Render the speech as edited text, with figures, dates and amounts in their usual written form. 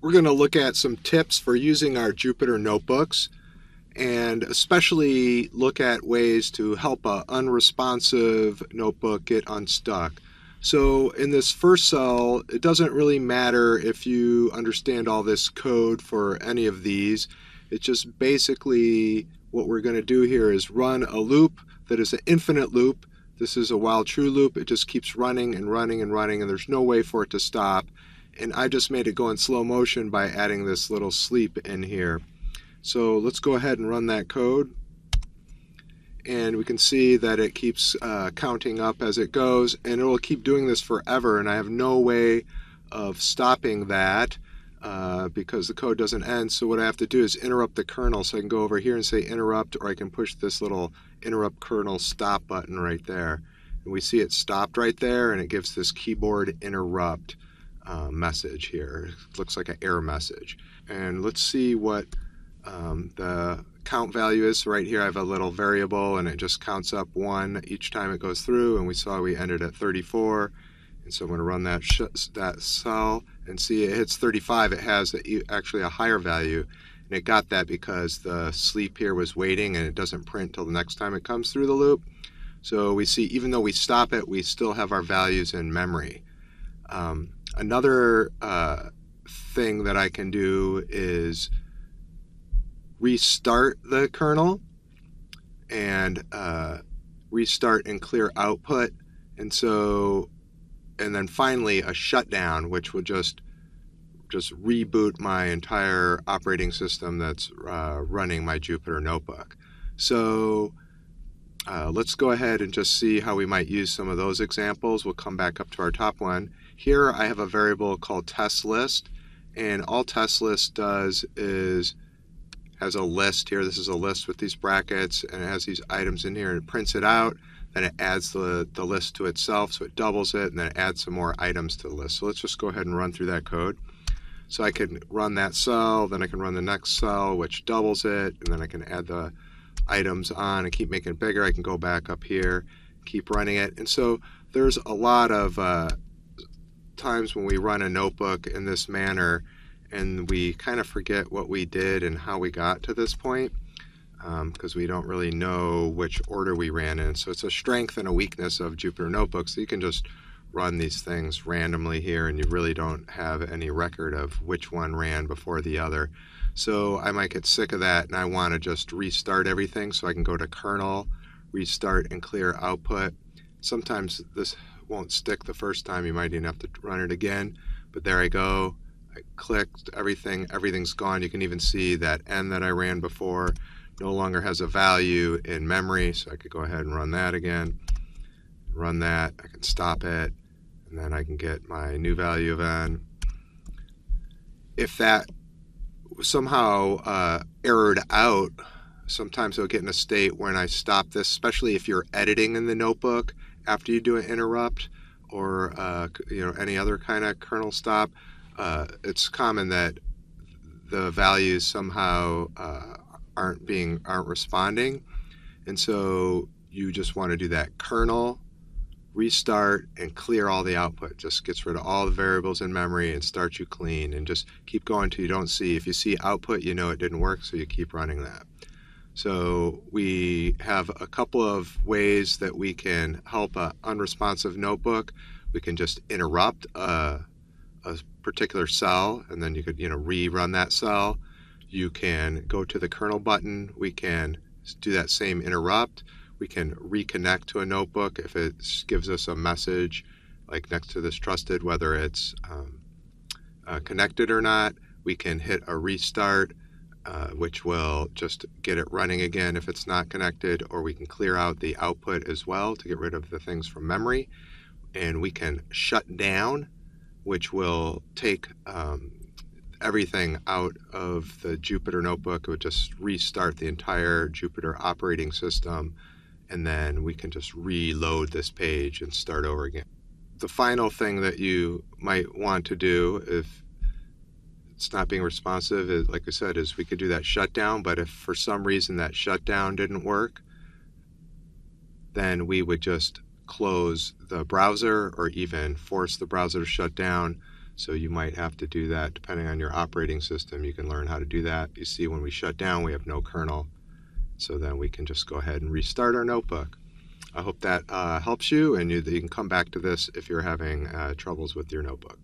We're going to look at some tips for using our Jupyter notebooks and especially look at ways to help an unresponsive notebook get unstuck. So in this first cell, it doesn't really matter if you understand all this code for any of these. It's just basically what we're going to do here is run a loop that is an infinite loop. This is a while true loop. It just keeps running and running and running, and there's no way for it to stop. And I just made it go in slow motion by adding this little sleep in here. So let's go ahead and run that code. And we can see that it keeps counting up as it goes, and it will keep doing this forever, and I have no way of stopping that because the code doesn't end. So what I have to do is interrupt the kernel. So I can go over here and say interrupt, or I can push this little interrupt kernel stop button right there. And we see it stopped right there, and it gives this keyboard interrupt message here. It looks like an error message. And let's see what the count value is. So right here I have a little variable, and it just counts up 1 each time it goes through, and we saw we ended at 34. And so I'm going to run that cell and see it hits 35. It has actually a higher value, and it got that because the sleep here was waiting, and it doesn't print till the next time it comes through the loop. So we see even though we stop it, we still have our values in memory. Another thing that I can do is restart the kernel and restart and clear output, and then finally a shutdown, which will just reboot my entire operating system that's running my Jupyter notebook. So let's go ahead and just see how we might use some of those examples. We'll come back up to our top one. Here I have a variable called test list, and all test list does is has a list here. This is a list with these brackets, and it has these items in here, and it prints it out. Then it adds the list to itself, so it doubles it, and then it adds some more items to the list. So let's just go ahead and run through that code. So I can run that cell, then I can run the next cell, which doubles it, and then I can add the items on and keep making it bigger. I can go back up here, keep running it. And so there's a lot of times when we run a notebook in this manner, and we kind of forget what we did and how we got to this point because we don't really know which order we ran in. So it's a strength and a weakness of Jupyter Notebooks. So you can just run these things randomly here, and you really don't have any record of which one ran before the other. So I might get sick of that, and I want to just restart everything. So I can go to kernel, restart, and clear output. Sometimes this won't stick the first time. You might even have to run it again. But there I go. I clicked everything's gone. You can even see that n that I ran before no longer has a value in memory, so I could go ahead and run that again. Run that, I can stop it, and then I can get my new value of n. If that somehow errored out, sometimes it'll get in a state when I stop this, especially if you're editing in the notebook after you do an interrupt or any other kind of kernel stop. It's common that the values somehow aren't responding, and so you just want to do that kernel, restart, and clear all the output. Just gets rid of all the variables in memory and starts you clean, and just keep going till you don't see. If you see output, you know it didn't work, so you keep running that. So we have a couple of ways that we can help an unresponsive notebook. We can just interrupt a particular cell, and then you could rerun that cell. You can go to the kernel button. We can do that same interrupt. We can reconnect to a notebook if it gives us a message like next to this trusted, whether it's connected or not. We can hit a restart, which will just get it running again if it's not connected, or we can clear out the output as well to get rid of the things from memory. And we can shut down, which will take everything out of the Jupyter notebook. It would just restart the entire Jupyter operating system, and then we can just reload this page and start over again. The final thing that you might want to do if it's not being responsive is, like I said, is we could do that shutdown, but if for some reason that shutdown didn't work, then we would just close the browser or even force the browser to shut down. So you might have to do that depending on your operating system. You can learn how to do that. You see, when we shut down, we have no kernel. So then we can just go ahead and restart our notebook. I hope that helps you, and you can come back to this if you're having troubles with your notebook.